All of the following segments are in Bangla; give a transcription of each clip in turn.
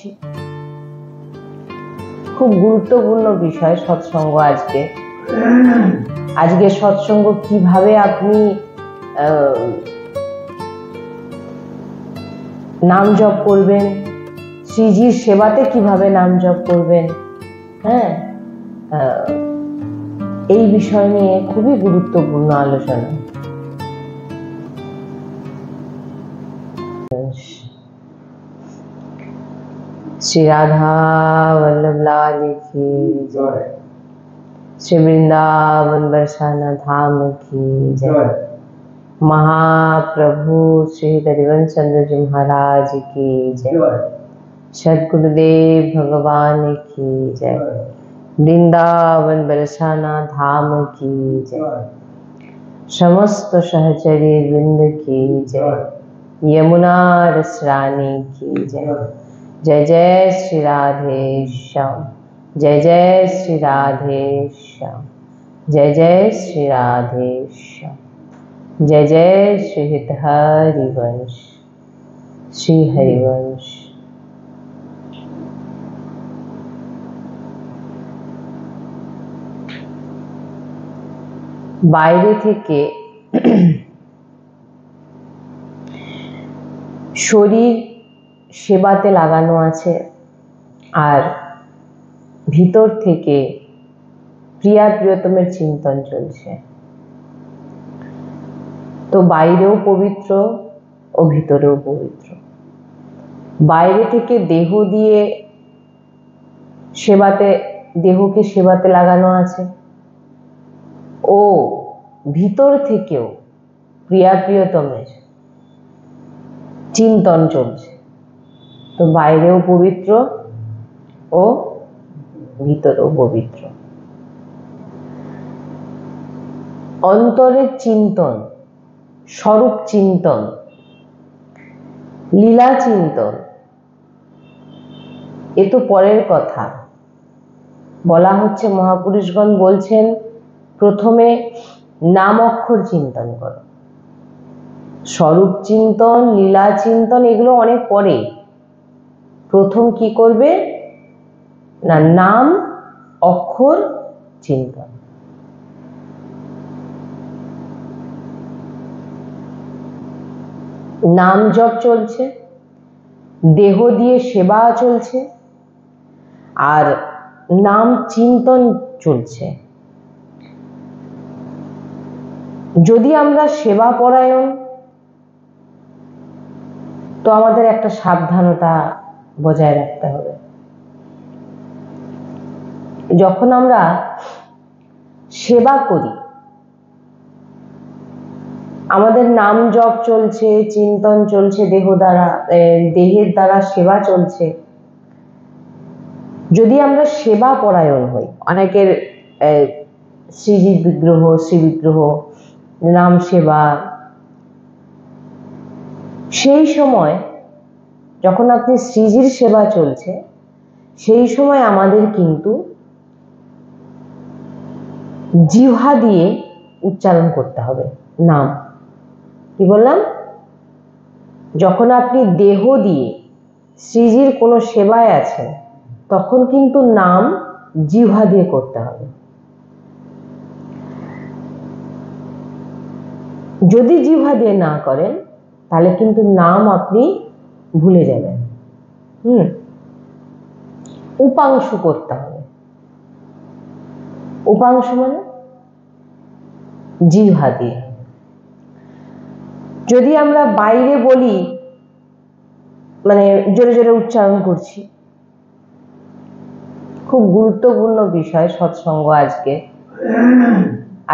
করছি। খুব গুরুত্বপূর্ণ বিষয় সৎসঙ্গ আজকে। আজকে সৎসঙ্গ কিভাবে আপনি নাম জপ করবেন, শ্রীজির সেবাতে কিভাবে নাম জপ করবেন, হ্যাঁ, এই বিষয় নিয়ে খুবই গুরুত্বপূর্ণ আলোচনা। श्री राधा वल्लभ लाल की जय, श्री वृंदावन बरसाना धाम की जय, महाप्रभु श्री हरिवंश चंद्र जी महाराज की जय, सद्गुरुदेव भगवान की जय, वृंदावन बरसाना धाम की जय, समस्त सहचर्य वृंद की जय, यमुना रस रानी की जय। जय जय श्री राधे श्याम, जय जय श्री राधे श्याम, जय जय श्री राधे श्याम, जय जय श्री हित हरिवंश, श्री हरिवंश। বাইরে থেকে শরীর সেবাতে লাগানো আছে, আর ভিতর থেকে প্রিয়া প্রিয়তমের চিন্তন চলছে। তো বাইরেও পবিত্র ও ভিতরেও পবিত্র। বাইরে থেকে দেহ দিয়ে সেবাতে, দেহকে সেবাতে লাগানো আছে, ও ভিতর থেকেও প্রিয়া প্রিয়তমের চিন্তন চলছে। তো বাইরেও পবিত্র ও ভিতরেও পবিত্র। অন্তরের চিন্তন, স্বরূপ চিন্তন, লীলা চিন্তন, এ তো পরের কথা। বলা হচ্ছে, মহাপুরুষগণ বলছেন, প্রথমে নাম অক্ষর চিন্তন করো। স্বরূপ চিন্তন, লীলা চিন্তন এগুলো অনেক পরে। প্রথম কি করবে না, নাম অক্ষর চিন্তন। নাম জপ চলছে, দেহ দিয়ে সেবা চলছে, আর নাম চিন্তন চলছে। যদি আমরা সেবা পরায়ণ, তো আমাদের একটা সাবধানতা বজায় রাখতে হবে। যখন আমরা সেবা করি, আমাদের নাম জপ চলছে, চিন্তন চলছে, দেহের দ্বারা সেবা চলছে। যদি আমরা সেবা পরায়ণ হই, অনেকের শ্রীজির বিগ্রহ, শ্রী বিগ্রহ, নাম সেবা, সেই সময় যখন আপনি শ্রীজির সেবা চলছে, সেই সময় আমাদের কিন্তু জিহ্বা দিয়ে উচ্চারণ করতে হবে নাম। কি বললাম? যখন আপনি দেহ দিয়ে শ্রীজির কোনো সেবায় আছেন, তখন কিন্তু নাম জিহ্বা দিয়ে করতে হবে। যদি জিহ্বা দিয়ে না করেন, তাহলে কিন্তু নাম আপনি ভুলে যাবেন। উপাংশ করতে হবে। উপাংশ মানে জিহ্বা দিয়ে। যদি আমরা বাইরে বলি, মানে জোরে জোরে উচ্চারণ করছি, খুব গুরুত্বপূর্ণ বিষয় সৎসঙ্গ আজকে।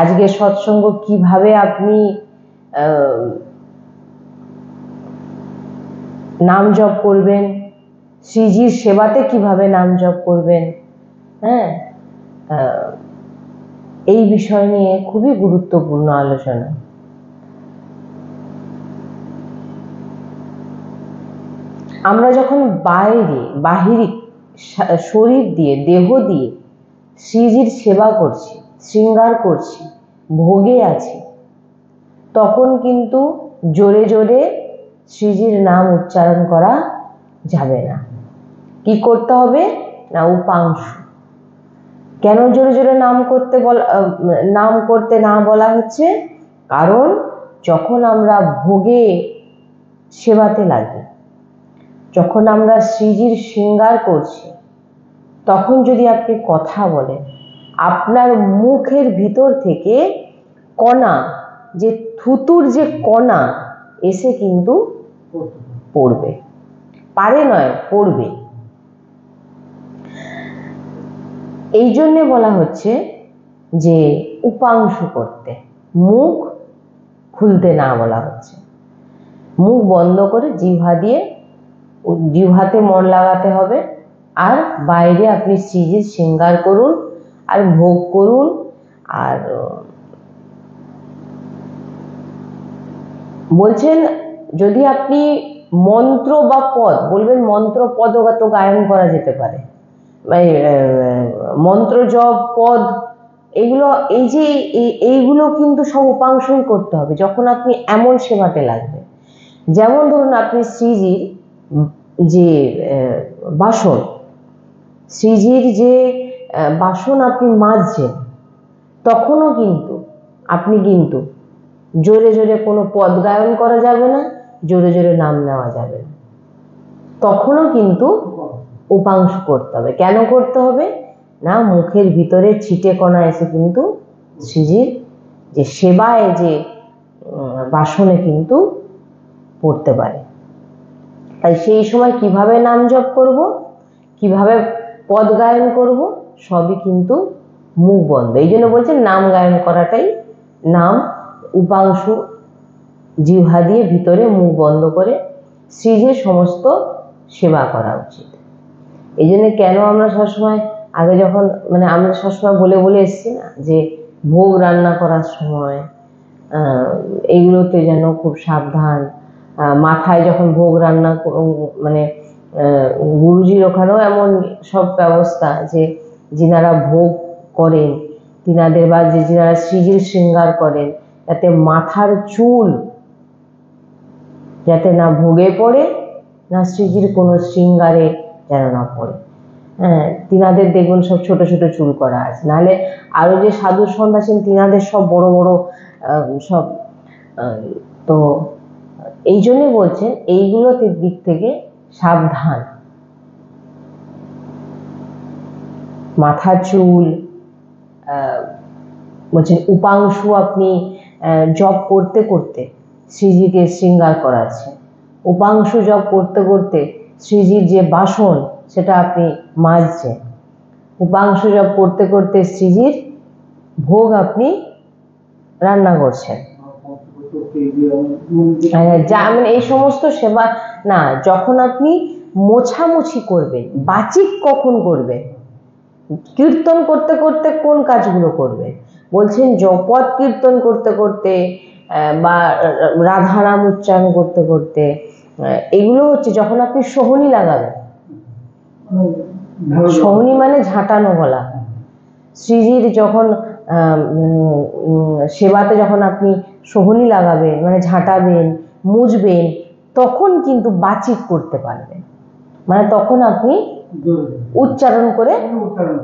আজকে সৎসঙ্গ কিভাবে আপনি নাম জপ করবেন, শ্রীজির সেবাতে কিভাবে নাম জপ করবেন, হ্যাঁ, এই বিষয় নিয়ে খুবই গুরুত্বপূর্ণ আলোচনা। আমরা যখন বাহিরিক শরীর দিয়ে, দেহ দিয়ে শ্রীজির সেবা করছি, শৃঙ্গার করছি, ভোগে আছি, তখন কিন্তু জোরে জোরে শ্রীজির নাম উচ্চারণ করা যাবে না। কি করতে হবে না উপাংশু। কেন জোরে জোরে নাম করতে না বলা হচ্ছে? কারণ যখন আমরা ভোগে সেবাতে লাগি, যখন আমরা শ্রীজির শৃঙ্গার করছি, তখন যদি আপনি কথা বলেন, আপনার মুখের ভিতর থেকে কণা, যে থুতুর যে কণা এসে কিন্তু পড়বে, পারে নয় পড়বে। এই জন্যে বলা হচ্ছে যে উপাংশু করতে, মুখ খুলতে না বলা হচ্ছে। মুখ বন্ধ করে জিহ্বাতে মন লাগাতে হবে, আর বাইরে আপনি শ্রীজির শৃঙ্গার করুন আর ভোগ করুন। আর বলছেন যদি আপনি মন্ত্র বা পদ বলবেন, মন্ত্র পদগত গায়ন করা যেতে পারে, মন্ত্র জপ পদ এগুলো, এইগুলো কিন্তু সব উপাংশই করতে হবে যখন আপনি এমন সেবাতে লাগবে। যেমন ধরুন আপনি শ্রীজির যে বাসন, শ্রীজির যে বাসন আপনি মাজছেন, তখনও কিন্তু আপনি জোরে জোরে কোনো পদ গায়ন করা যাবে না, জোরে জোরে নাম নেওয়া যাবে না, তখনও কিন্তু উপাংশু করতে হবে। কেন করতে হবে না মুখের ভিতরে ছিটে কণা এসে কিন্তু শ্রীজির যে সেবায় যে বাসনে কিন্তু পড়তে পারে। তাই সেই সময় কিভাবে নাম জপ করব, কিভাবে পদ গায়ন করব, সবই কিন্তু মুখ বন্ধ। এই জন্য বলছেন নাম গায়ন করাটাই, নাম উপাংশু জিহ্বা দিয়ে ভিতরে মুখ বন্ধ করে শ্রীজির সমস্ত সেবা করা উচিত। এই জন্য কেন আমরা সবসময় আগে যখন আমরা সবসময় বলে এসেছি না যে ভোগ রান্না করার সময় এইগুলোতে যেন খুব সাবধান, মাথায় যখন ভোগ রান্না গুরুজির ওখানেও এমন সব ব্যবস্থা যে যিনারা ভোগ করেন তিনাদের বা যিনারা শ্রীজির শৃঙ্গার করেন, যাতে মাথার চুল যাতে না ভোগে পড়ে, না শ্রীজির কোনো শৃঙ্গারে যেন না পড়ে। হ্যাঁ, তিনাদের দেখুন সব ছোট ছোট চুল করা আছে, নাহলে আরো যে সাধু সন্ত আছেন তিনাদের সব বড় বড় সব। তো এই জন্য বলছেন এইগুলোর দিক থেকে সাবধান। মাথা চুল বলছেন উপাংশু আপনি জপ করতে করতে শ্রীজিকে শৃঙ্গার করাচ্ছে, উপাংশু জপ করতে করতে শ্রীজির যে বাসন সেটা আপনি মাজছেন, উপাংশু জপ করতে করতে শ্রীজির ভোগ আপনি রান্না করছেন। এই সমস্ত সেবা না, যখন আপনি মোছামুছি করবেন, বাচিক কখন করবেন, কীর্তন করতে করতে কোন কাজগুলো করবেন? বলছেন জপদ কীর্তন করতে করতে বা রাধানাম উচ্চারণ করতে করতে, এগুলো হচ্ছে যখন আপনি সোহনি লাগাবেন। সোহনি মানে ঝাঁটানো বলা। শ্রীজির যখন সেবাতে যখন আপনি সোহনি লাগাবেন ঝাঁটাবেন, মুছবেন, তখন কিন্তু বাচিক করতে পারবেন, তখন আপনি উচ্চারণ করে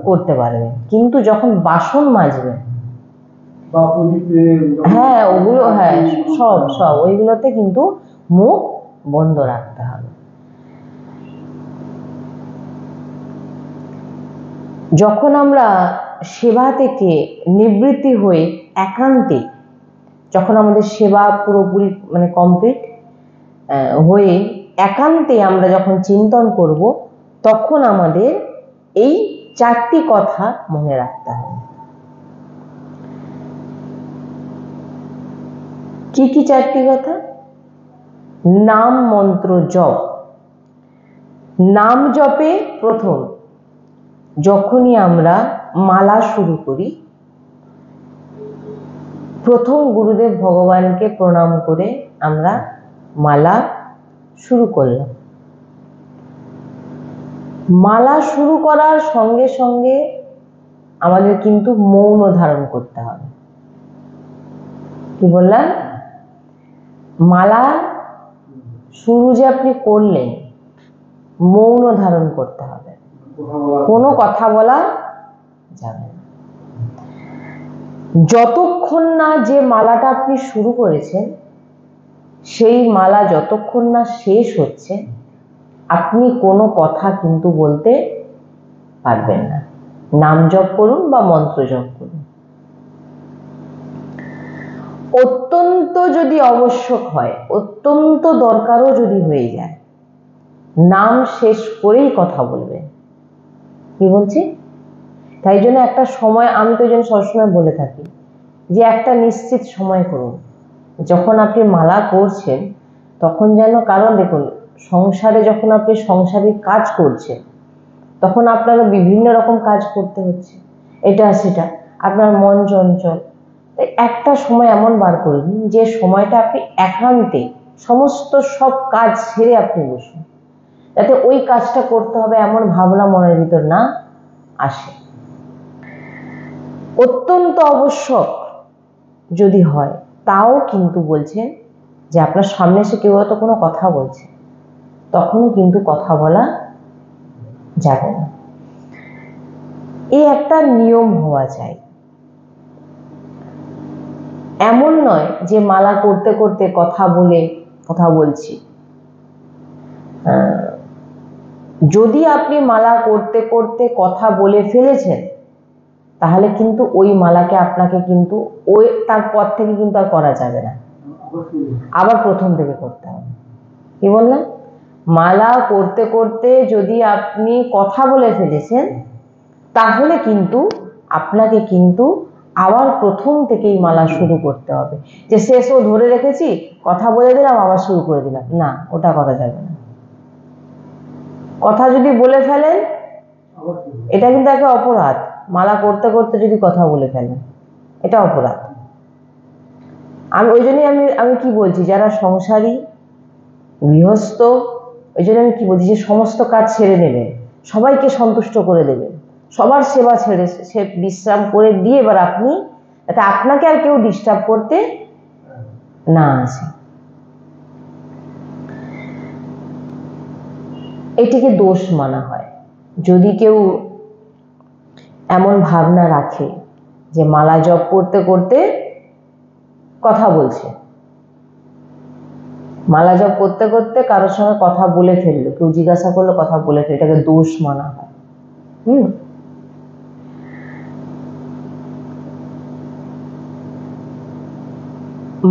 করতে পারবেন। কিন্তু যখন বাসন মাজবেন, হ্যাঁ ওগুলো, হ্যাঁ সব ওইগুলোতে কিন্তু মুখ বন্ধ রাখতে হবে। যখন আমরা সেবা থেকে নিবৃত্তি হয়ে একান্তে, যখন আমাদের সেবা পুরোপুরি কমপ্লিট হয়ে একান্তে আমরা যখন চিন্তন করব, তখন আমাদের এই চারটি কথা মনে রাখতে হবে। কি কি চারটি কথা? নাম মন্ত্র জপ। নাম জপে প্রথম যখনই আমরা মালা শুরু করি, প্রথম গুরুদেব ভগবানকে প্রণাম করে আমরা মালা শুরু করলাম। মালা শুরু করার সঙ্গে সঙ্গে আমাদের কিন্তু মৌন ধারণ করতে হবে। কি বললাম? মালা শুরু যে আপনি করলেন, মৌন ধারণ করতে হবে, কোনো কথা বলা যাবে না। যতক্ষণ না যে মালাটা আপনি শুরু করেছেন সেই মালা যতক্ষণ না শেষ হচ্ছে আপনি কোনো কথা কিন্তু বলতে পারবেন না। নাম জপ করুন বা মন্ত্র জপ করুন। অত্যন্ত যদি আবশ্যক হয়, অত্যন্ত দরকারও যদি হয়ে যায়, নাম শেষ করেই কথা বলবেন। কি বলছি? তাই জন্য একটা সময়, আমি তো যেন সবসময় বলে থাকি যে একটা নিশ্চিত সময় করুন। যখন আপনি মালা করছেন তখন যেন, কারণ দেখুন সংসারে যখন আপনি সংসারিক কাজ করছেন তখন আপনাকে বিভিন্ন রকম কাজ করতে হচ্ছে, এটা সেটা, আপনার মন চঞ্চল। একটা সময় এমন বার করে নিন যে সময়টা আপনি একান্তে সমস্ত সব কাজ ছেড়ে আপনি বসুন, যাতে ওই কাজটা করতে হবে এমন ভাবনা মনের ভিতর না আসে। অত্যন্ত আবশ্যক যদি হয় তাও কিন্তু বলছেন যে আপনার সামনে এসে কেউ হয়তো কোনো কথা বলছে, তখনও কিন্তু কথা বলা যাবে না। এই একটা নিয়ম হওয়া চাই। এমন নয় যে মালা করতে করতে কথা বলছি। যদি আপনি মালা করতে করতে কথা বলে ফেলেছেন তাহলে কিন্তু ওই মালাকে আপনাকে কিন্তু তারপর থেকে কিন্তু আর করা যাবে না, আবার প্রথম থেকে করতে হবে। কি বললাম? মালা করতে করতে যদি আপনি কথা বলে ফেলেছেন তাহলে কিন্তু আপনাকে কিন্তু আবার প্রথম থেকেই মালা শুরু করতে হবে। যে শেষও ধরে রেখেছি, কথা বলে দিলাম আবার শুরু করে দিলাম, না, ওটা করা যাবে না। কথা যদি বলে ফেলেন এটা কিন্তু একটা অপরাধ। মালা করতে করতে যদি কথা বলে ফেলেন এটা অপরাধ। আমি ওই জন্যই আমি কি বলছি, যারা সংসারী গৃহস্থ, ওই জন্য আমি কি বলছি যে সমস্ত কাজ ছেড়ে নেবেন, সবাইকে সন্তুষ্ট করে দেবেন, সবার সেবা ছেড়ে সে বিশ্রাম করে দিয়ে এবার আপনি, যাতে আপনাকে আর কেউ ডিস্টার্ব করতে না আসে। এটিকে দোষ মানা হয়। যদি কেউ এমন ভাবনা রাখে যে মালা জপ করতে করতে কথা বলছে, মালা জপ করতে করতে কারোর সঙ্গে কথা বলে ফেললো, কেউ জিজ্ঞাসা করলো কথা বলে ফেললো, এটাকে দোষ মানা হয়।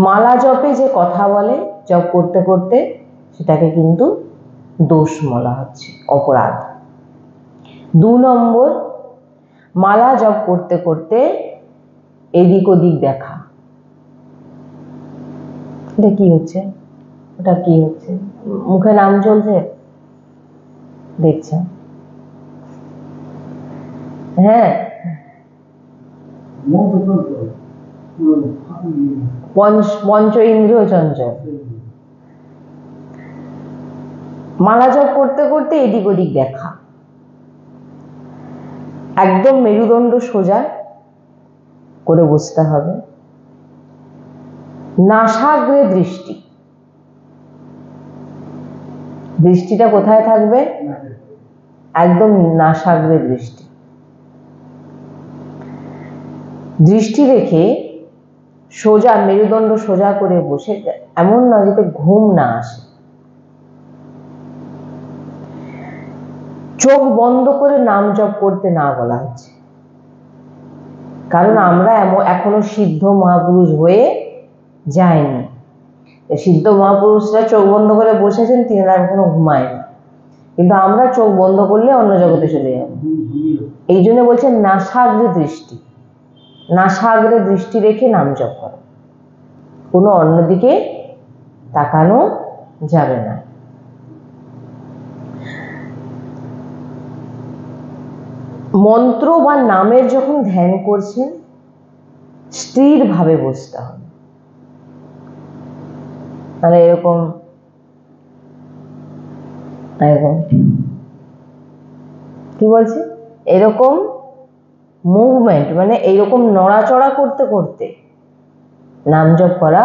মালা জপে যে কথা বলে জপ করতে করতে, সেটাকে কিন্তু দোষ বলা হচ্ছে, অপরাধ। 2 নম্বর, মালা জপ করতে করতে এদিক ওদিক দেখা। এটা কি হচ্ছে, ওটা কি হচ্ছে, মুখে নাম চলছে, দেখছেন? হ্যাঁ, পঞ্চ ইন্দ্রিয় চঞ্চল। মালা জপ করতে করতে এদিক ওদিক দেখা। একদম মেরুদণ্ড সোজা করে বসতে হবে, নাসাগ্রে দৃষ্টি। দৃষ্টিটা কোথায় থাকবে? একদম নাসাগ্রে দৃষ্টি। দৃষ্টি রেখে সোজা, মেরুদণ্ড সোজা করে বসে, এমন নয় যাতে ঘুম না আসে। চোখ বন্ধ করে নাম জপ করতে না বলা হচ্ছে, কারণ আমরা এখনো সিদ্ধ মহাপুরুষ হয়ে যায়নি। সিদ্ধ মহাপুরুষরা চোখ বন্ধ করে বসেছেন, তিনারা এখনো ঘুমায়নি, কিন্তু আমরা চোখ বন্ধ করলে অন্য জগতে চলে যাব। এই জন্য বলছেন নাসাগ্রে দৃষ্টি। নাসাগ্রে দৃষ্টি রেখে নাম জপ করো, কোনো অন্যদিকে তাকানো যাবে না। মন্ত্র বা নামের যখন ধ্যান করছেন স্থির ভাবে বসতে হবে। মানে এরকম কি বলছি, এরকম মুভমেন্ট, মানে এইরকম নড়াচড়া করতে করতে নাম জপ করা,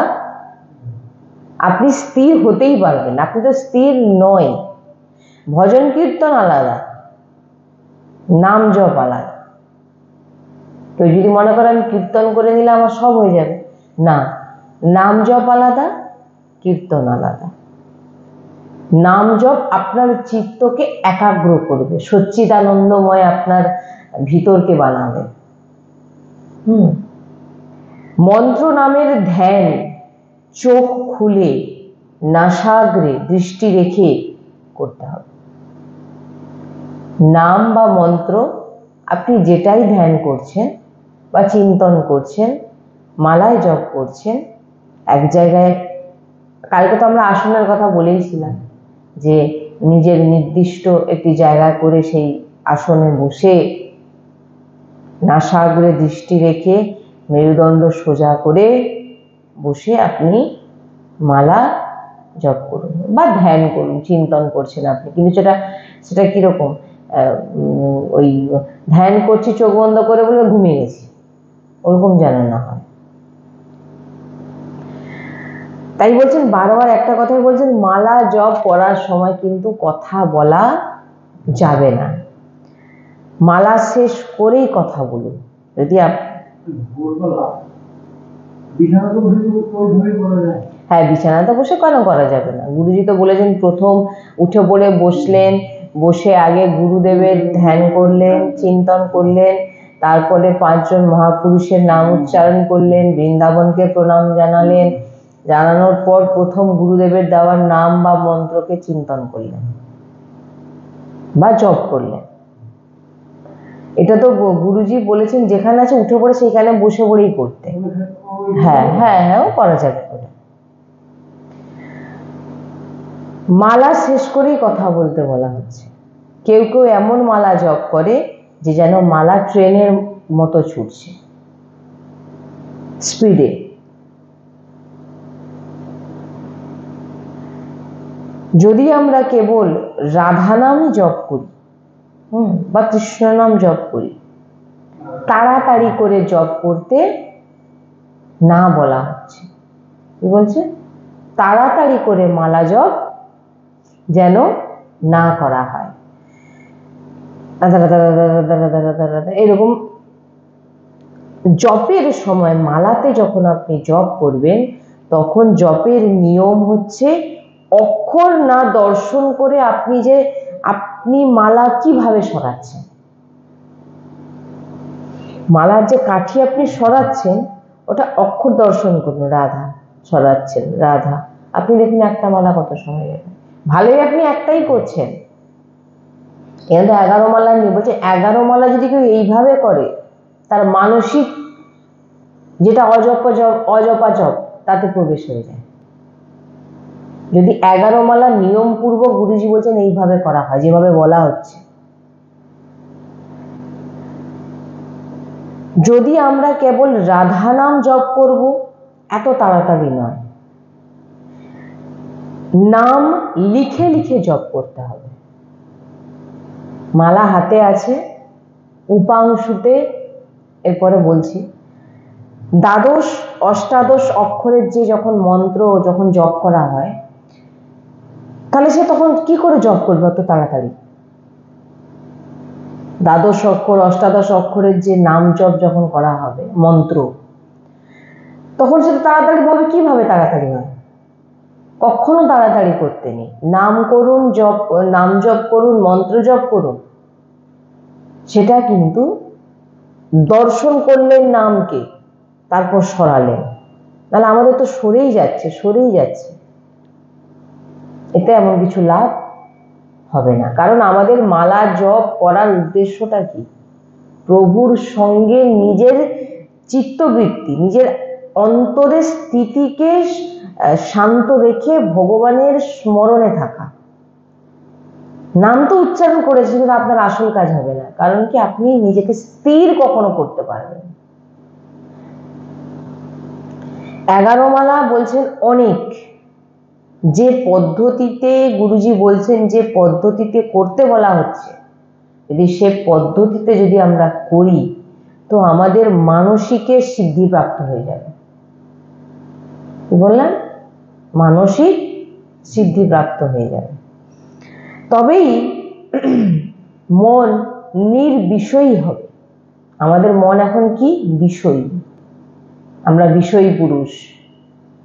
আপনি স্থির হতেই পারবেন, আপনি তো স্থির নয়। ভজন কীর্তন আলাদা, নাম জপ আলাদা। কেউ যদি মনে করে আমি কীর্তন করে নিলে আমার সব হয়ে যাবে, না, নাম জপ আলাদা, কীর্তন আলাদা। নাম জপ আপনার চিত্তকে একাগ্র করবে, সচ্চিদানন্দময় আপনার ভিতরকে বানাবে। মন্ত্র নামের ধ্যান চোখ খুলে নাসাগ্রে দৃষ্টি রেখে করতে হবে। নাম বা মন্ত্র আপনি যেটাই ধ্যান করছেন বা চিন্তন করছেন, মালায় জপ করছেন, এক জায়গায়, কালকে তো আমরা আসনের কথা বলেইছিলাম যে নিজের নির্দিষ্ট একটি জায়গা করে সেই আসনে বসে নাসাগ্রে দৃষ্টি রেখে মেরুদণ্ড সোজা করে বসে আপনি মালা জপ করুন বা ধ্যান করুন, চিন্তন করছেন আপনি, কিন্তু সেটা কিরকম, ওই ধ্যান করছি চোখ বন্ধ করে বলে ঘুমিয়ে গেছি, ওরকম যেন না হয়। তাই বলছেন, বারবার একটা কথাই বলছেন, মালা জপ করার সময় কিন্তু কথা বলা যাবে না, মালা শেষ করেই কথা বলুন। যদি হ্যাঁ, বিছানাতে বসে কেন করা যাবে না? গুরুজি তো বলেছেন প্রথম উঠে পড়ে বসলেন, বসে আগে গুরুদেবের ধ্যান করলেন, চিন্তন করলেন, তারপরে 5 জন মহাপুরুষের নাম উচ্চারণ করলেন, বৃন্দাবনকে প্রণাম জানালেন, জানানোর পর প্রথম গুরুদেবের দেওয়ার নাম বা মন্ত্রকে চিন্তন করলেন বা জপ করলেন। এটা তো গুরুজি বলেছেন যেখানে আছে উঠে পড়ে সেইখানে বসে পড়েই করতে। হ্যাঁ হ্যাঁ হ্যাঁ, ও করা যাবে। মালা শেষ করেই কথা বলতে বলা হচ্ছে। কেউ কেউ এমন মালা জপ করে যে যেন মালা ট্রেনের মতো ছুটছে স্পিডে। যদি আমরা কেবল রাধা নাম জপ করি বা কৃষ্ণ নাম জপ করি, তাড়াতাড়ি করে জপ করতে না বলা হচ্ছে। কি বলছে? তাড়াতাড়ি করে মালা জপ যেন না করা হয়, এরকম। জপের সময় মালাতে যখন আপনি জপ করবেন, তখন জপের নিয়ম হচ্ছে অক্ষর না দর্শন করে আপনি মালা কিভাবে সরাচ্ছেন, মালার যে কাঠি আপনি সরাচ্ছেন ওটা অক্ষর দর্শন করুন। রাধা সরাচ্ছেন, রাধা, আপনি দেখুন একটা মালা কত সময় যাবে। ভালোই আপনি একটাই করছেন, এখানে 11 মালা নিয়ে বলছে 11 মালা যদি কেউ এইভাবে করে, তার মানসিক যেটা অজপা জপ তাতে প্রবেশ হয়ে যায়। যদি 11 মালা নিয়ম পূর্বক গুরুজি বলছেন এইভাবে করা হয়, যেভাবে বলা হচ্ছে। যদি আমরা কেবল রাধা নাম জপ করব, এত তাড়াতাড়ি নয়, নাম লিখে লিখে জপ করতে হবে। মালা হাতে আছে, উপাংশুতে, এরপরে বলছি, দ্বাদশ অষ্টাদশ অক্ষরের যে যখন মন্ত্র যখন জপ করা হয়, তাহলে সে তখন কি করে জপ করবে অত তাড়াতাড়ি? দ্বাদশ অক্ষর অষ্টাদশ অক্ষরের যে নাম জপ যখন করা হবে মন্ত্র, তখন সেটা তাড়াতাড়ি বলবে কিভাবে? তাড়াতাড়ি নয়, কখনো তাড়াতাড়ি করতে নেই। নাম করুন, নাম জপ করুন, মন্ত্র জপ করুন, সেটা কিন্তু দর্শন করলেন নামকে, তারপর সরালেন, তাহলে আমাদের তো সরেই যাচ্ছে, এতে এমন কিছু লাভ হবে না। কারণ আমাদের মালা জপ করার উদ্দেশ্যটা কি? প্রভুর সঙ্গে নিজের চিত্তবৃত্তি, নিজের অন্তরের স্থিতিকে শান্ত রেখে ভগবানের স্মরণে থাকা। নাম তো উচ্চারণ করেছে, কিন্তু আপনার আসল কাজ হবে না। কারণ কি? আপনি নিজেকে স্থির কখনো করতে পারবেন। 11 মালা বলছেন অনেক, যে পদ্ধতিতে গুরুজি বলছেন, যে পদ্ধতিতে করতে বলা হচ্ছে, যদি সে পদ্ধতিতে যদি আমরা করি, তো আমাদের মানসিকের সিদ্ধি প্রাপ্ত হয়ে যাবে। কি বললাম? মানসিক সিদ্ধি প্রাপ্ত হয়ে যাবে। তবেই মন নির্বিষয়ী হবে। আমাদের মন এখন কি বিষয়ী, আমরা বিষয়ী পুরুষ।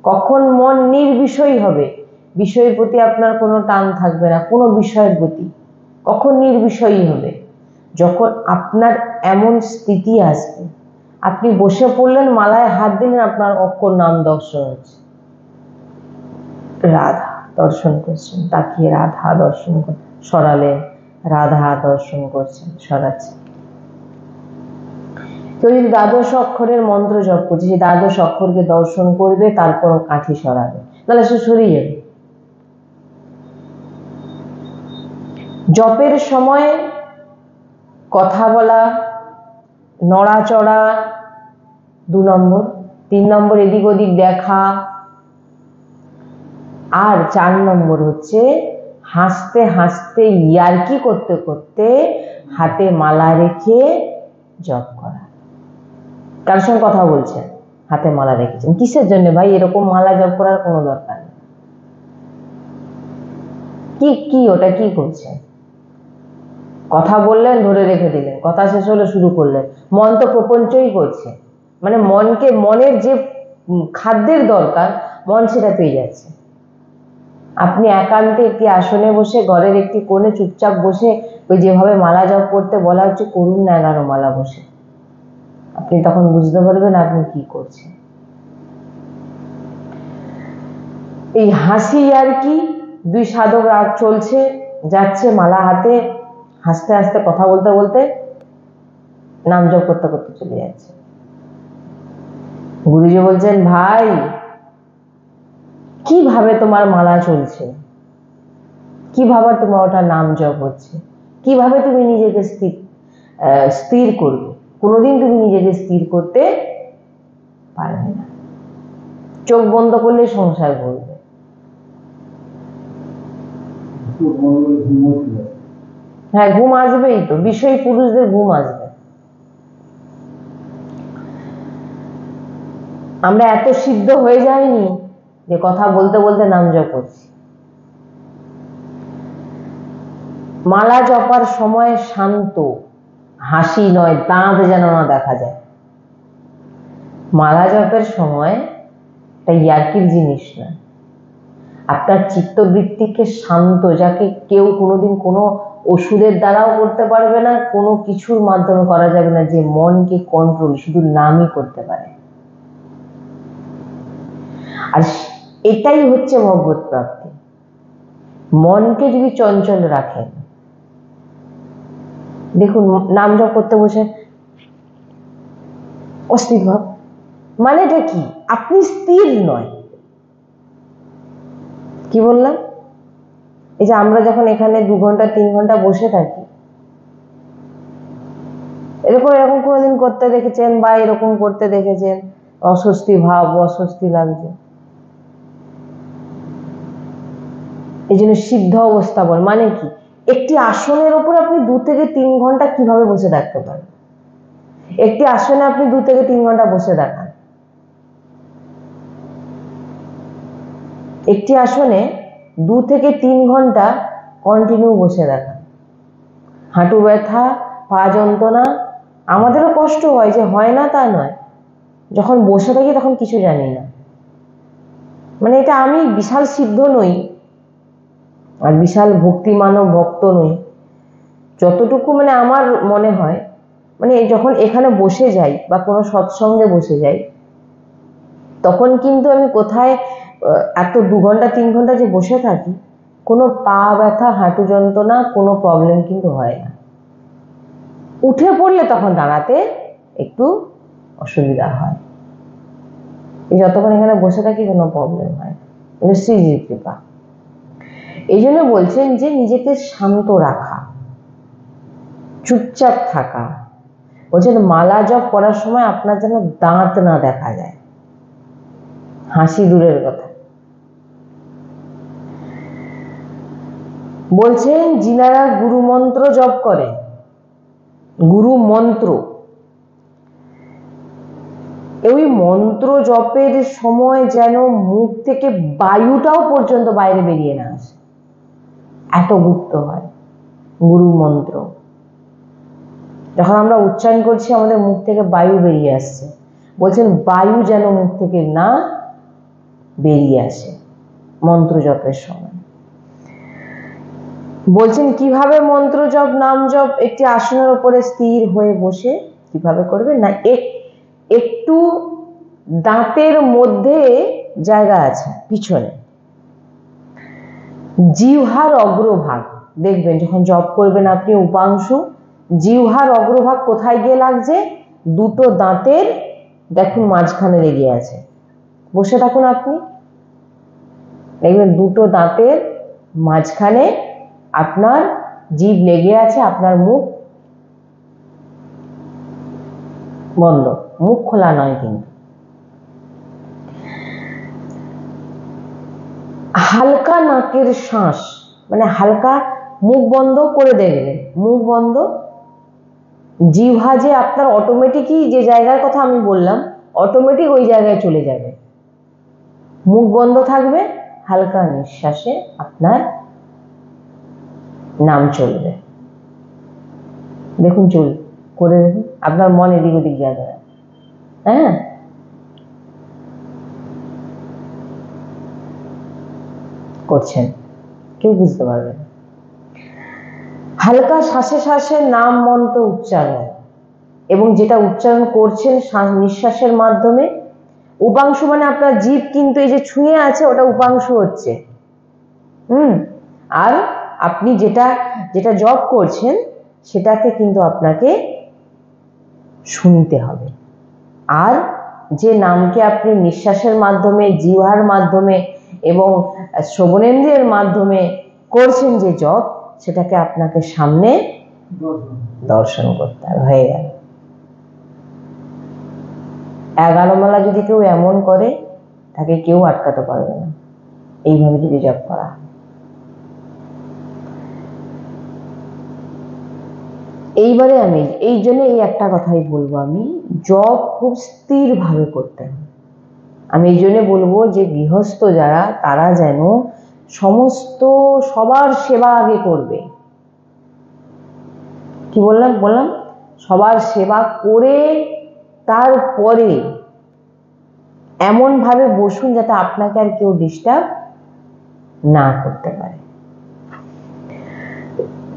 কখন মন নির্বিষয়ী হবে? বিষয়ের প্রতি আপনার কোনো টান থাকবে না, কোনো বিষয়ের প্রতি। কখন নির্বিষয়ী হবে? যখন আপনার এমন স্থিতি আসবে, আপনি বসে পড়লেন, মালায় হাত দিলেন, আপনার অক্ষর নাম দর্শন হচ্ছে, রাধা দর্শন করছেন, তাকিয়ে রাধা দর্শন সরালেন, রাধা দর্শন করছেন, সরাচ্ছেন। কেউ যদি দ্বাদশ অক্ষরের মন্ত্র জপ করছে, সেই দ্বাদশ অক্ষরকে দর্শন করবে, তারপর কাঠি সরাবে, তাহলে সে সরিয়ে যাবে। জপের সময় কথা বলা, নড়াচড়া 2 নম্বর, 3 নম্বর এদিক ওদিক দেখা, আর 4 নম্বর হচ্ছে হাসতে হাসতে ইয়ার্কি করতে করতে হাতে মালা রেখে জপ করা। কার সঙ্গে কথা বলছেন, হাতে মালা রেখেছেন, কিসের জন্য ভাই? এরকম মালা জপ করার কোনো দরকার নেই। কি ওটা কি করছেন? কথা বললেন, ধরে রেখে দিলেন, কথা শেষ হলে শুরু করলেন। মন তো প্রপঞ্চই করছে, মানে মনকে, মনের যে খাদ্যের দরকার মন সেটা পেয়ে যাচ্ছে। আপনি একান্তে একটি আসনে বসে, ঘরের একটি কোণে চুপচাপ বসে, ওই যেভাবে মালা জপ করতে বলা হচ্ছে করুন না 11 মালা বসে, আপনি তখন বুঝতে পারবেন আপনি কি করছেন। এই হাসি আর কি, 2 সাধক রাত চলছে, যাচ্ছে মালা হাতে, হাসতে হাসতে কথা বলতে বলতে নাম জপ করতে করতে চলে যাচ্ছে। গুরুজি বলছেন, ভাই কিভাবে তোমার মালা চলছে, কিভাবে তোমার ওটা নাম জপ হচ্ছে, কিভাবে তুমি নিজেকে স্থির করবে? কোনোদিন তুমি নিজেকে স্থির করতে পারবে না। চোখ বন্ধ করলে সংসার করবে। হ্যাঁ, ঘুম আসবেই তো, বিষয়ী পুরুষদের ঘুম আসবে। আমরা এত সিদ্ধ হয়ে যাইনি যে কথা বলতে বলতে নাম জপ করছি। মালা জপার সময় শান্ত, হাসি নয়, দাঁত যেন না দেখা যায়। মালা জপের সময় এটা ইয়ার্কির জিনিস না। আপনার চিত্তবৃত্তিকে শান্ত, যাকে কেউ কোনোদিন কোনো ওষুধের দ্বারাও করতে পারবে না, কোনো কিছুর মাধ্যমে করা যাবে না, যে মনকে কন্ট্রোল শুধু নামই করতে পারে। আর এটাই হচ্ছে ভগবত প্রাপ্তি। মনকে যদি চঞ্চল রাখেন, দেখুন নাম জপ করতে বসে অস্থির ভাব, মানেটা কি? আপনি স্থির নয়। কি বললাম? এই যে আমরা যখন এখানে 2 ঘন্টা 3 ঘন্টা বসে থাকি, এরকম কোনোদিন করতে দেখেছেন বা এরকম করতে দেখেছেন অস্বস্তি ভাব, অস্বস্তি লাগছে? এই জন্য সিদ্ধ অবস্থা বল, মানে কি? একটি আসনের উপর আপনি 2 থেকে 3 ঘন্টা কিভাবে বসে থাকতে পারেন? একটি আসনে আপনি 2 থেকে 3 ঘন্টা বসে দেখান। একটি আসনে 2 থেকে 3 ঘন্টা কন্টিনিউ বসে দেখান। হাঁটু ব্যথা, পা যন্ত্রণা, আমাদেরও কষ্ট হয়, যে হয় না তা নয়, যখন বসে থাকি তখন কিছু জানি না। মানে এটা আমি বিশাল সিদ্ধ নই আর বিশাল ভক্তিমানব ভক্ত নই, যতটুকু মানে আমার মনে হয়, মানে যখন এখানে বসে যাই বা কোনো সৎসঙ্গে বসে যাই, তখন কিন্তু আমি কোথায় এত 2 ঘন্টা 3 ঘন্টা যে বসে থাকি, কোনো পা ব্যথা, হাঁটু যন্ত্রণা, কোনো প্রবলেম কিন্তু হয় না। উঠে পড়লে তখন দাঁড়াতে একটু অসুবিধা হয়, যতক্ষণ এখানে বসে থাকি কোনো প্রবলেম হয় না। এটা শ্রীজির কৃপা। এই জন্য বলছেন যে নিজেকে শান্ত রাখা, চুপচাপ থাকা। বলছেন মালা জপ করার সময় আপনার যেন দাঁত না দেখা যায়, হাসি দূরের কথা। বলছেন যিনারা গুরু মন্ত্র জপ করেন, গুরু মন্ত্র, ওই মন্ত্র জপের সময় যেন মুখ থেকে বায়ুটাও পর্যন্ত বাইরে বেরিয়ে না আসে, এত গুপ্ত হয় গুরু মন্ত্র। যখন আমরা উচ্চারণ করছি আমাদের মুখ থেকে বায়ু বেরিয়ে আসছে, বলছেন বায়ু যেন মুখ থেকে না বেরিয়ে আসে মন্ত্র জপের সময়। বলছেন কিভাবে মন্ত্র জপ নাম জপ একটি আসনের উপরে স্থির হয়ে বসে কিভাবে করবে না, একটু দাঁতের মধ্যে জায়গা আছে পিছনে, জিহ্বার অগ্রভাগ দেখবেন যখন জপ করবেন আপনি উপাংশু, জিহ্বার অগ্রভাগ কোথায় গিয়ে লাগছে, দুটো দাঁতের দেখুন মাঝখানে লেগে আছে। বসে থাকুন আপনি, দেখবেন দুটো দাঁতের মাঝখানে আপনার জিভ লেগে আছে, আপনার মুখ বন্ধ, মুখ খোলা নয় কিন্তু। হালকা নাকের শ্বাস, মানে হালকা মুখ বন্ধ করে দেখবেন, মুখ বন্ধ, জিহ্বা যে আপনার অটোমেটিকই যে জায়গার কথা আমি বললাম অটোমেটিক ওই জায়গায় চলে যাবে। মুখ বন্ধ থাকবে, হালকা নিঃশ্বাসে আপনার নাম চলবে। দেখুন চল করে দেখুন, আপনার মন এদিক ওদিক যাবে। হ্যাঁ, করছেন কেউ বুঝতে পারবে না। হালকা শ্বাসে শ্বাসে নাম মন্ত্র উচ্চারণ, এবং যেটা উচ্চারণ করছেন নিঃশ্বাসের মাধ্যমে। উপাংশু মানে আপনার জিভ কিন্তু এই যে ছুঁয়ে আছে ওটা উপাংশু হচ্ছে। আর আপনি যেটা যেটা জপ করছেন সেটাকে কিন্তু আপনাকে শুনতে হবে। আর যে নামকে আপনি নিঃশ্বাসের মাধ্যমে, জিহ্বার মাধ্যমে এবং শ্রবণেন্দ্রিয়ের মাধ্যমে করছেন যে জপ, সেটাকে আপনাকে সামনে দর্শন করতে হবে। হয়ে গেল। 11 মালা যদি কেউ এমন করে তাকে কেউ আটকাতে পারবে না, এইভাবে যদি জপ করা হয়। এইবারে আমি এই জন্য এই একটা কথাই বলবো, আমি জপ খুব স্থির ভাবে করতে হবে। আমি এই জন্য বলবো যে গৃহস্থ যারা তারা যেন সমস্ত সবার সেবা আগে করবে। কি বললাম সবার সেবা করে তারপরে এমন ভাবে বসুন যাতে আপনাকে আর কেউ ডিস্টার্ব না করতে পারে।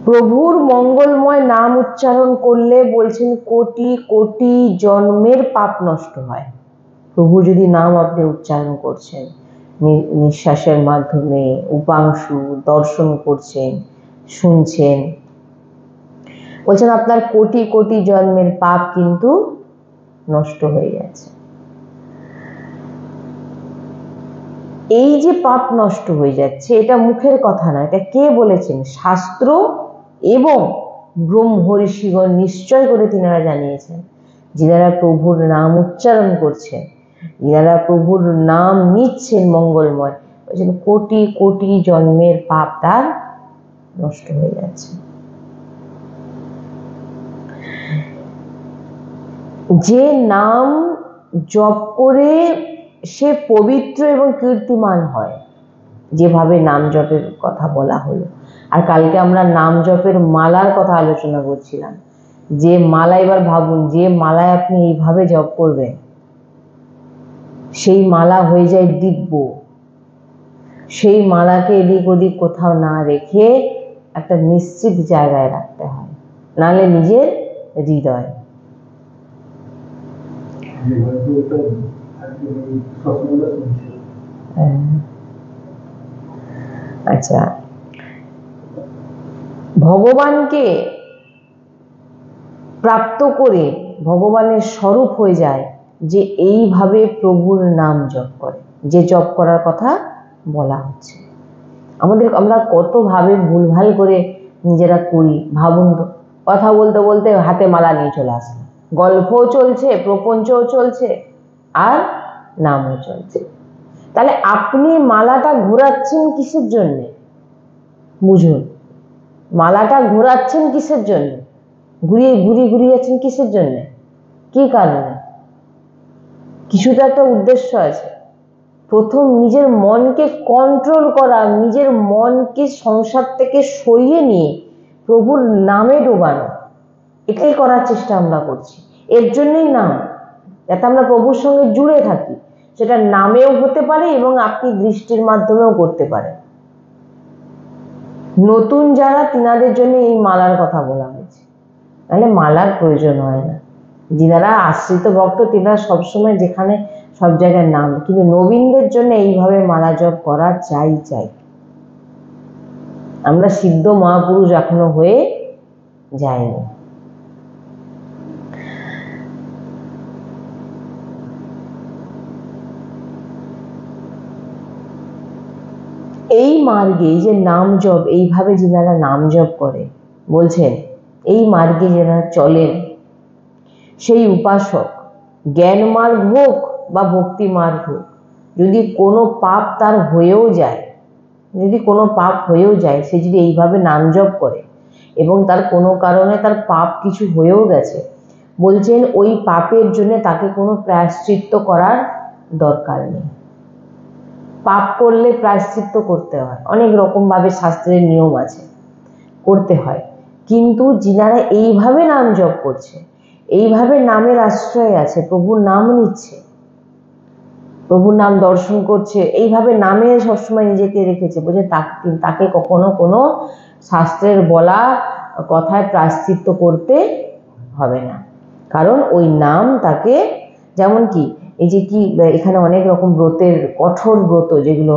প্রভুর মঙ্গলময় নাম উচ্চারণ করলে বলছেন কোটি কোটি জন্মের পাপ নষ্ট হয়। প্রভু যদি নাম আপনি উচ্চারণ করছেন নিঃশ্বাসের মাধ্যমে, উপাংশু দর্শন করছেন, শুনছেন, বলছেন আপনার কোটি কোটি জন্মের পাপ কিন্তু নষ্ট হয়ে গেছে। এই যে পাপ নষ্ট হয়ে যাচ্ছে এটা মুখের কথা না, এটা কে বলেছেন? শাস্ত্র এবং ব্রহ্ম ঋষিগণ নিশ্চয় করে তিনারা জানিয়েছেন। যিনারা প্রভুর নাম উচ্চারণ করছেন, যিনারা প্রভুর নাম নিচ্ছেন মঙ্গলময়, বলছেন কোটি কোটি জন্মের পাপ তার নষ্ট হয়ে যাচ্ছে। যে নাম জপ করে সে পবিত্র এবং কীর্তিমান হয়, যেভাবে নাম জপের কথা বলা হলো। আর কালকে আমরা নাম জপের মালার কথা আলোচনা করছিলাম, যে মালা, এবার ভাবুন যে মালায় আপনি এইভাবে জপ করবেন সেই মালা হয়ে যায় দিব্য। সেই মালাকে এদিক ওদিক কোথাও না রেখে একটা নিশ্চিত জায়গায় রাখতে হয়, নাহলে নিজের হৃদয়। আচ্ছা, ভগবানকে প্রাপ্ত করে ভগবানের স্বরূপ হয়ে যায় যে এইভাবে প্রভুর নাম জপ করে, যে জপ করার কথা বলা হচ্ছে। আমরা কতভাবে ভুলভাল করে নিজেরা করি। ভাবুন তো, কথা বলতে বলতে হাতে মালা নিয়ে চলে আসে, গল্পও চলছে, প্রপঞ্চও চলছে, আর নামও চলছে। তাহলে আপনি মালাটা ঘোরাচ্ছেন কিসের জন্য? বুঝুন, মালাটা ঘোরাচ্ছেন কিসের জন্য? ঘুরিয়ে যাচ্ছেন কিসের জন্য? কি কারণে? কিছু তো একটা উদ্দেশ্য আছে। প্রথম নিজের মনকে কন্ট্রোল করা, নিজের মনকে সংসার থেকে সরিয়ে নিয়ে প্রভুর নামে ডোবানো, এটাই করার চেষ্টা আমরা করছি। এর জন্যই নাম, যাতে আমরা প্রভুর সঙ্গে জুড়ে থাকি। সেটা নামেও হতে পারে এবং আপনি দৃষ্টির মাধ্যমেও করতে পারেন। নতুন যারা, তিনাদের জন্য এই মালার কথা বলা হয়েছে, তাহলে মালার প্রয়োজন হয় না। যিনারা আশ্রিত ভক্ত তিনারা সবসময় যেখানে সব জায়গায় নাম, কিন্তু নবীনদের জন্য এইভাবে মালা জপ করা চাই। আমরা সিদ্ধ মহাপুরুষ এখনো হয়ে যাইনি। এই মার্গে যে নাম জপ, এইভাবে যিনারা নাম জপ করে, বলছেন এই মার্গে যারা চলেন, সেই উপাসক জ্ঞান মার্গ হোক বা ভক্তি মার্গ হোক, যদি কোনো পাপ তার হয়েও যায়, সে যদি এইভাবে নাম জপ করে এবং তার কোনো কারণে তার পাপ কিছু হয়েও গেছে, বলছেন ওই পাপের জন্য তাকে কোনো প্রায়শ্চিত্ত করার দরকার নেই। পাপ করলে প্রায়শ্চিত্ত করতে হয়, অনেক রকমভাবে শাস্ত্রের নিয়ম আছে, করতে হয়। কিন্তু যিনারা এইভাবে নাম জপ করছে, এইভাবে নামের আশ্রয় আছে, প্রভুর নাম নিচ্ছে, প্রভুর নাম দর্শন করছে, এইভাবে নামে সবসময় নিজেকে রেখেছে, বলছে তাকে কখনো কোনো শাস্ত্রের বলা কথায় প্রায়শ্চিত্ত করতে হবে না। কারণ ওই নাম তাকে, যেমন কি এই যে কি এখানে অনেক রকম ব্রতের, কঠোর ব্রত, যেগুলো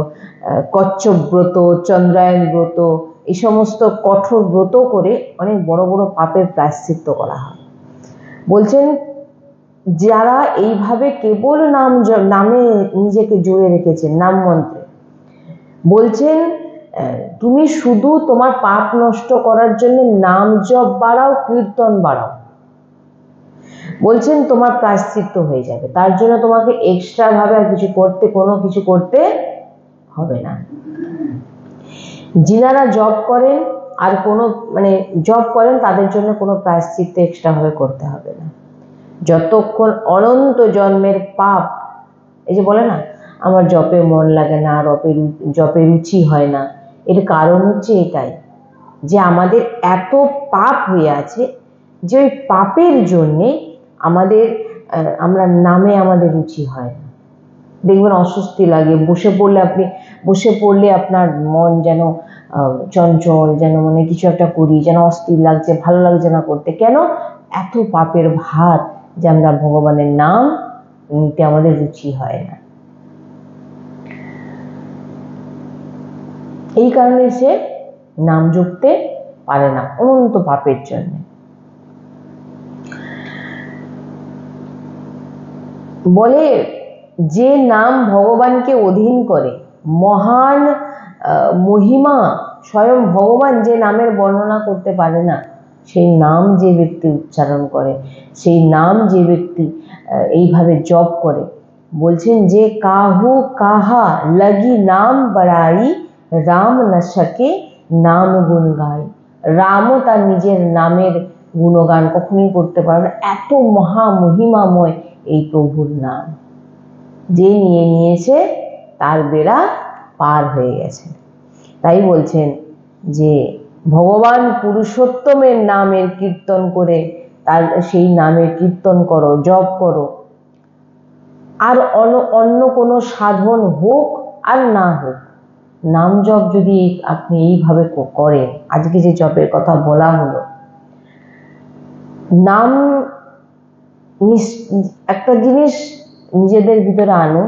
কচ্ছপ ব্রত, চন্দ্রায়ণ ব্রত, এই সমস্ত কঠোর ব্রত করে অনেক বড় বড় পাপের প্রায়শ্চিত্ত করা হয়। বলছেন যারা এইভাবে কেবল নামে নিজেকে জুড়ে রেখেছেন, নাম মন্ত্রে, বলছেন তুমি শুধু তোমার পাপ নষ্ট করার জন্য নাম জপ বাড়াও, কীর্তন বাড়াও, বলছেন তোমার প্রায়শ্চিত্ত হয়ে যাবে। তার জন্য তোমাকে এক্সট্রা ভাবে আর কোনো কিছু করতে হবে না। যিনারা জপ করেন আর জপ করেন, তাদের জন্য কোনো প্রায়শ্চিত্ত এক্সট্রা ভাবে করতে হবে না। যতক্ষণ অনন্ত জন্মের পাপ, এই যে বলে না আমার জপে মন লাগে না, জপে রুচি হয় না, এর কারণ হচ্ছে এটাই যে আমাদের এত পাপ হয়ে আছে যে ওই পাপের জন্যে আমরা নামে আমাদের রুচি হয় না। দেখবেন অস্বস্তি লাগে, বসে পড়লে আপনার মন যেন চঞ্চল, যেন কিছু একটা করি, যেন অস্থির লাগছে, ভালো লাগছে না করতে। কেন? এত পাপের ভার যে আমরা ভগবানের নাম নিতে আমাদের রুচি হয় না। এই কারণে সে নাম জপতে পারে না, অনন্ত পাপের জন্য। বলে যে নাম ভগবানকে অধীন করে, মহান মহিমা স্বয়ং ভগবান যে নামের বর্ণনা করতে পারে না, সেই নাম যে ব্যক্তি উচ্চারণ করে, সেই নাম যে ব্যক্তি এইভাবে জপ করে, বলছেন যে কাহু কাহা লাগি নাম বড়াই, রাম না সকে নাম গুণ গাই। রামও তার নিজের নামের গুণগান কখনোই করতে পারে না, এত মহা মহিমাময় এই প্রভুর নাম। যে নিয়েছে তার বেড়া পার হয়ে গেছে। তাই বলছেন যে ভগবান পুরুষোত্তমের নামের কীর্তন করে, তার সেই নামের কীর্তন করো, জপ করো। আর অন্য কোনো সাধন হোক আর না হোক, নাম জপ যদি আপনি এইভাবে করেন, আজকে যে জপের কথা বলা হলো, নাম একটা জিনিস নিজেদের ভিতরে আনো।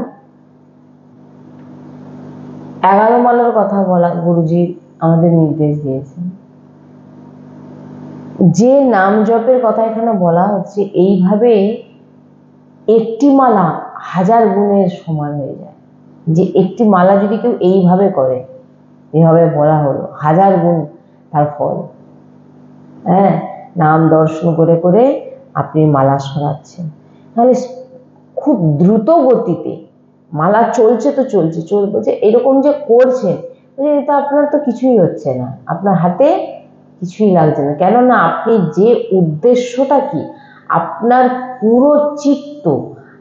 11 মালার কথা বলা গুরুজি আমাদের নির্দেশ দিয়েছেন। যে নাম জপের কথা এখানে বলা হচ্ছে, এইভাবে একটি মালা 1000 গুণের সমান হয়ে যায়। যে একটি মালা যদি কেউ এইভাবে করে, এভাবে বলা হলো, 1000 গুণ তার ফল। হ্যাঁ, নাম দর্শন করে করে আপনি মালা সরাচ্ছেন, তাহলে খুব দ্রুত গতিতে মালা চলছে, বলছে এরকম যে করছেন, এটা আপনার তো কিছুই হচ্ছে না, আপনার হাতে কিছুই লাগছে না। কেননা আপনি যে উদ্দেশ্যটা কি, আপনার পুরো চিত্ত,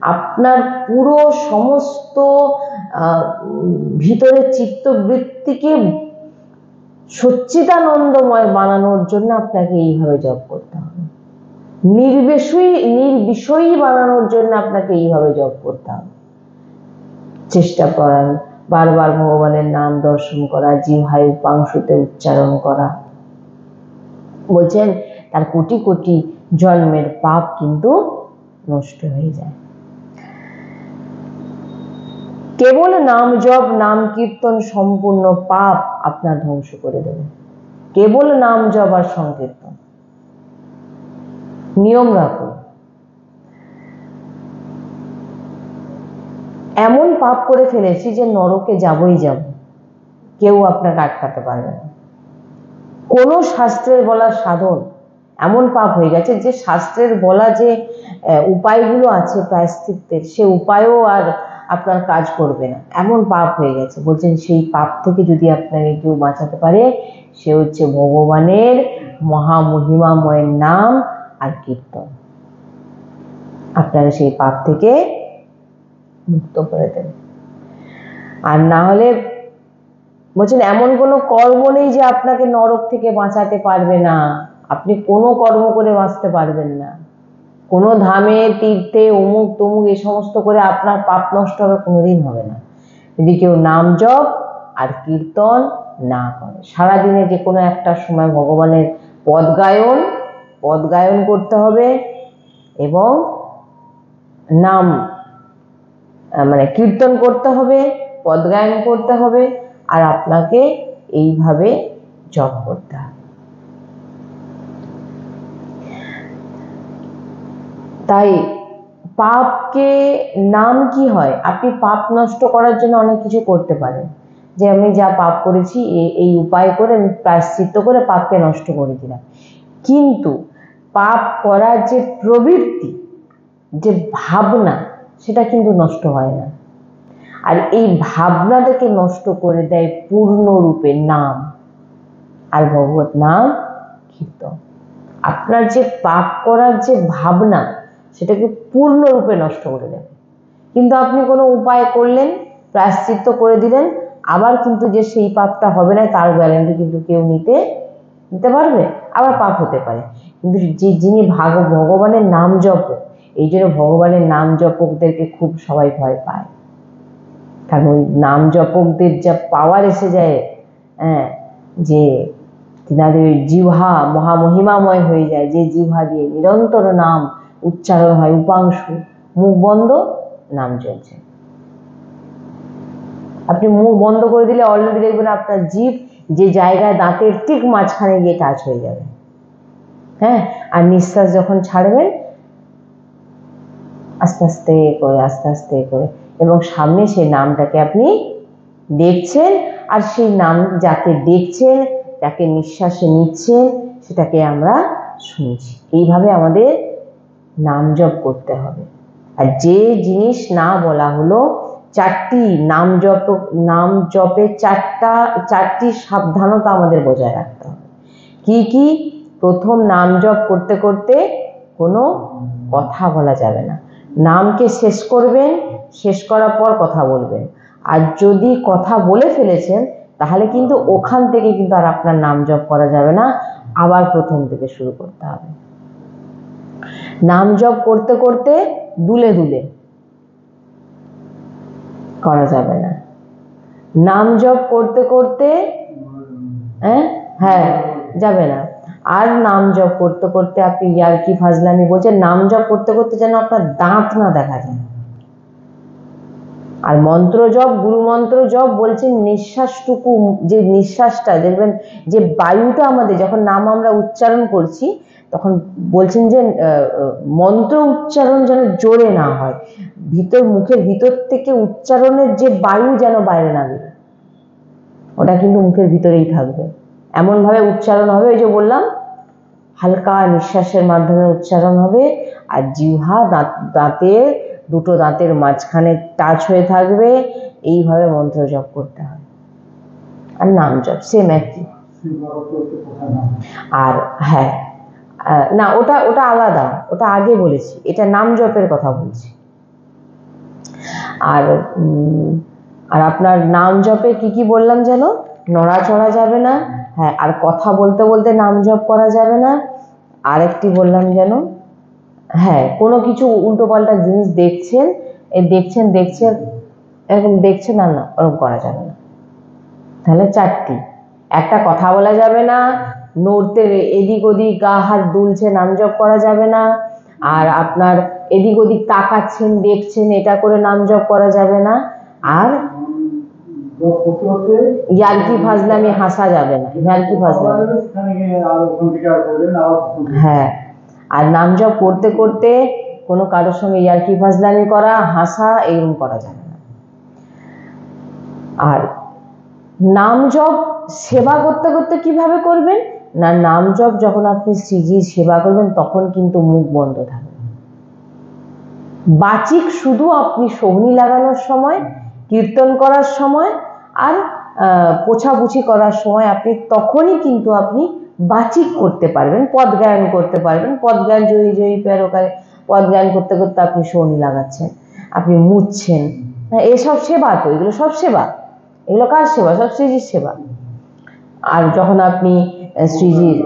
আপনার পুরো সমস্ত ভিতরের চিত্তবৃত্তিকে সচ্চিদানন্দময় বানানোর জন্য আপনাকে এইভাবে জপ করতে হবে। নির্বিষয়ী বানানোর জন্য আপনাকে এইভাবে জপ করতে হবে। চেষ্টা করান বারবার ভগবানের নাম দর্শন করা, জিহ্বায় উপাংশুতে উচ্চারণ করা। বলছেন তার কোটি কোটি জন্মের পাপ কিন্তু নষ্ট হয়ে যায়। কেবল নাম জপ নাম কীর্তন সম্পূর্ণ পাপ আপনার ধ্বংস করে দেবে। কেবল নাম জপ আর সংকীর্তন। নিয়ম রাখুন। এমন পাপ করে ফেলেছি যে নরকে যাবই যাব, কেউ আপনাকে আটকাতে পারবে না। কোনো শাস্ত্রের বলা সাধন এমন পাপ হয়ে গেছে যে শাস্ত্রের বলা যে উপায়গুলো আছে প্রায়শ্চিত্তের, সে উপায়ও আর আপনার কাজ করবে না, এমন পাপ হয়ে গেছে। বলছেন সেই পাপ থেকে যদি আপনাকে কেউ বাঁচাতে পারে, সে হচ্ছে ভগবানের মহামহিমাময় নাম আর কীর্তন। আপনারা সেই পাপ থেকে মুক্ত করে দেন। আর না হলে বলছেন এমন কোনো কর্ম নেই যে আপনাকে নরক থেকে বাঁচাতে পারবে না। আপনি কোনো কর্ম করে বাঁচতে পারবেন না। কোনো ধামে তীর্থে অমুক তমুক এ সমস্ত করে আপনার পাপ নষ্ট হবে কোনোদিন হবে না, যদি কেউ নাম জপ আর কীর্তন না করে। সারাদিনে যে কোনো একটা সময় ভগবানের পদগায়ন করতে হবে এবং নাম মানে কীর্তন করতে হবে, পদগায়ন করতে হবে, আর আপনাকে এইভাবে জপ করতে হবে। তাই পাপকে নাম কি হয়, আপনি পাপ নষ্ট করার জন্য অনেক কিছু করতে পারেন, যে আমি যা পাপ করেছি এই উপায় করে আমি প্রায়শ্চিত্ত করে পাপকে নষ্ট করে দিলাম। কিন্তু পাপ করার যে প্রবৃত্তি, যে ভাবনা, সেটা কিন্তু নষ্ট হয় না। আর এই ভাবনাটাকে নষ্ট করে দেয় পূর্ণরূপে নাম আর ভগবত নাম কীর্তন। আপনার যে পাপ করার যে ভাবনা, সেটাকে পূর্ণরূপে নষ্ট করে দেয়। কিন্তু আপনি কোনো উপায় করলেন, প্রায়শ্চিত্ত করে দিলেন, আবার কিন্তু যে সেই পাপটা হবে না তার গ্যারান্টি কিন্তু কেউ নিতে পারবে, আবার পাপ হতে পারে। কিন্তু যিনি ভগবানের নাম জপ, এই জন্য ভগবানের নাম জপকদেরকে খুব সবাই ভয় পায়। কারণ ওই নাম জপকদের যা পাওয়ার এসে যায়, যে তিনাদের জিহ্বা মহামহিমাময় হয়ে যায়, যে জিহ্বা দিয়ে নিরন্তর নাম উচ্চারণ হয়, উপাংশু, মুখ বন্ধ, নাম চলছে। আপনি মুখ বন্ধ করে দিলে অলরেডি দেখবেন আপনার জিভ যে জায়গায় দাঁতের ঠিক মাঝখানে গিয়ে টাচ হয়ে যাবে। আর নিঃশ্বাস যখন ছাড়বেন আস্তে আস্তে করে এবং সামনে সেই নামটাকে আপনি দেখছেন, আর সেই নাম যাকে দেখছেন, যাকে নিঃশ্বাসে নিচ্ছেন, সেটাকে আমরা শুনছি। এইভাবে আমাদের নাম জপ করতে হবে। আর যে জিনিস না বলা হলো, চারটি নাম জপে চারটি সাবধানতা আমাদের বজায় রাখতে হবে। কি কি? প্রথম, নাম জপ করতে করতে কোনো কথা বলা যাবে না। নামকে শেষ করবেন, শেষ করার পর কথা বলবেন। আর যদি কথা বলে ফেলেছেন তাহলে কিন্তু ওখান থেকে কিন্তু আর আপনার নাম জপ করা যাবে না, আবার প্রথম থেকে শুরু করতে হবে। নাম জপ করতে করতে দুলে করা যাবে না। নাম জপ করতে করতে যাবে না। আর নাম জপ করতে করতে আপনি ইয়ার্কি ফাজলামি বলছেন, নাম জপ করতে করতে যেন আপনার দাঁত না দেখা যায়। আর মন্ত্র জপ, গুরু মন্ত্র জপ বলছেন নিঃশ্বাসটুকু, যে নিঃশ্বাসটা দেখবেন, যে বায়ুটা আমাদের যখন নাম আমরা উচ্চারণ করছি, তখন বলছেন যে মন্ত্র উচ্চারণ যেন জোরে না হয়, মুখের ভিতর থেকে উচ্চারণের যে বায়ু যেন বাইরে না বেরোয়, ওটা কিন্তু মুখের ভিতরেই থাকবে। এমন ভাবে উচ্চারণ হবে, ওই যে বললাম হালকা নিঃশ্বাসের মাধ্যমে উচ্চারণ হবে, আর জিহ্বা দুটো দাঁতের মাঝখানে টাচ হয়ে থাকবে। এইভাবে মন্ত্র জপ করতে হবে। আর নাম জপ সেম একই। আর না, ওটা আলাদা, ওটা আগে বলেছি, এটা নাম জপের কথা বলছি। আর আর আপনার নাম জপে কি কি বললাম যেন? নড়াচড়া যাবে না, হ্যাঁ, আর কথা বলতে বলতে নাম জপ করা যাবে না। আরেকটি বললাম যেন, হ্যাঁ, কোনো কিছু উল্টো পাল্টা জিনিস দেখছেন, এই দেখছেন এরকম দেখছেন, না ওরকম করা যাবে না। তাহলে 4টি। একটা, কথা বলা যাবে না, নড়তে এদিক ওদিক গা হাত দুলছে নাম জপ করা যাবে না, আর আপনার এদিক ওদিক তাকাচ্ছেন দেখছেন এটা করে নাম জপ করা যাবে না, আর ইয়ার্কি ফাজলামি হাসা যাবে না, ইয়ার্কি ফাজলামি, হ্যাঁ, আর নাম জপ করতে করতে কোনো কারোর সঙ্গে ইয়ার্কি ফাজলামি করা, হাসা এরকম করা যাবে না। আর নাম জপ সেবা করতে করতে কিভাবে করবেন না, নাম জপ যখন আপনি শ্রীজির সেবা করবেন তখন কিন্তু মুখ বন্ধ থাকবে। বাচিক শুধু আপনি সোহনি লাগানোর সময়, কীর্তন করার সময় আর পোছাপুছি করার সময় আপনি তখনই কিন্তু আপনি বাচিক করতে পারবেন, পদ গায়ন করতে পারবেন। পদ গায়ন জয়ী জয়ী প্যারোকারে পদ গায়ন করতে করতে আপনি সোহনি লাগাচ্ছেন, আপনি মুছছেন, এসব সেবা তো, এগুলো সব সেবা। এগুলো কার সেবা? সব শ্রীজির সেবা। আর যখন আপনি শ্রীজির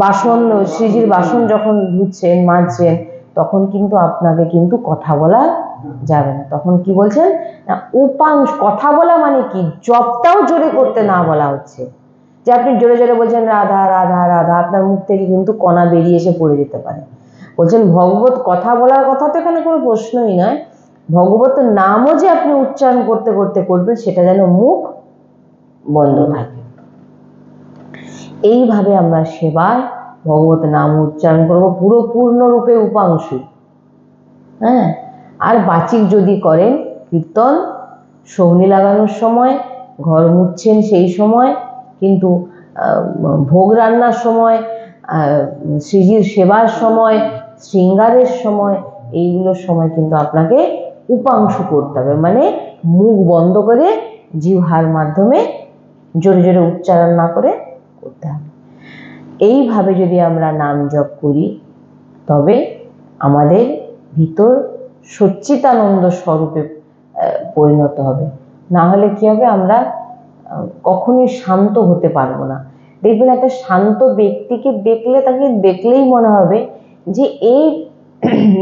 বাসন, শ্রীজির বাসন যখন ধুচ্ছেন মাজছেন তখন কিন্তু আপনাকে কিন্তু কথা বলা যাবে না। তখন কি বলছেন না, উপাংশ, কথা বলা মানে কি, জপটাও জোরে করতে না বলা হচ্ছে যে আপনি জোরে জোরে বলছেন রাধা রাধা রাধা, আপনার মুখ থেকে কিন্তু কণা বেরিয়ে এসে পড়ে যেতে পারে। বলছেন ভগবত কথা বলার কথা তো এখানে কোনো প্রশ্নই নয়, ভগবত নামও যে আপনি উচ্চারণ করতে করতে করবেন সেটা যেন মুখ বন্ধ থাকে। এইভাবে আমরা সেবায় ভগবত নাম উচ্চারণ করবো পুরো পূর্ণরূপে উপাংশু। হ্যাঁ, আর বাচিক যদি করেন কীর্তন, সোহনি লাগানোর সময়, ঘর মুছছেন সেই সময়, কিন্তু ভোগ রান্নার সময়, শ্রীজির সেবার সময়, শৃঙ্গারের সময়, এইগুলোর সময় কিন্তু আপনাকে উপাংশু করতে হবে, মানে মুখ বন্ধ করে জিহ্বার মাধ্যমে জোরে জোরে উচ্চারণ না করে করতে হবে। এইভাবে যদি আমরা নাম জপ করি তবে আমাদের ভিতর সচ্চিদানন্দ স্বরূপে পরিণত হবে। না হলে কি হবে, আমরা কখনোই শান্ত হতে পারবো না। দেখবেন একটা শান্ত ব্যক্তিকে দেখলে, তাকে দেখলেই মনে হবে যে এই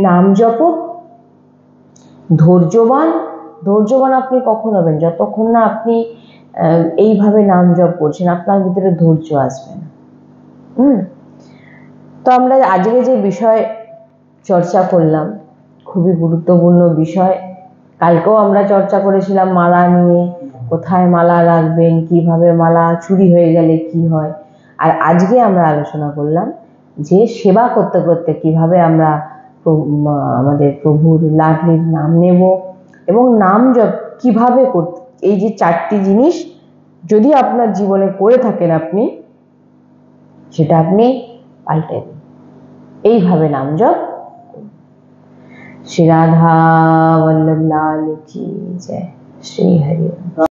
নাম জপক ধৈর্যবান। ধৈর্যবান আপনি কখন হবেন? যতক্ষণ না আপনি এইভাবে নাম জপ করছেন আপনার ভিতরে ধৈর্য আসবে না। তো আমরা আজকে যে বিষয় চর্চা করলাম খুবই গুরুত্বপূর্ণ বিষয়। কালকেও আমরা চর্চা করেছিলাম মালা নিয়ে, কোথায় মালা রাখবেন, কিভাবে মালা চুরি হয়ে গেলে কি হয়। আর আজকে আমরা আলোচনা করলাম যে সেবা করতে করতে কিভাবে আমরা আমাদের প্রভুর লাডলির নাম নেব এবং নাম জপ কিভাবে করতে। এই যে 4টি জিনিস যদি আপনার জীবনে করে থাকেন আপনি, সেটা আপনি পাল্টে দিন, এইভাবে নাম জপ। श्री राधा वल्लभ लाल की जय। श्री हरि।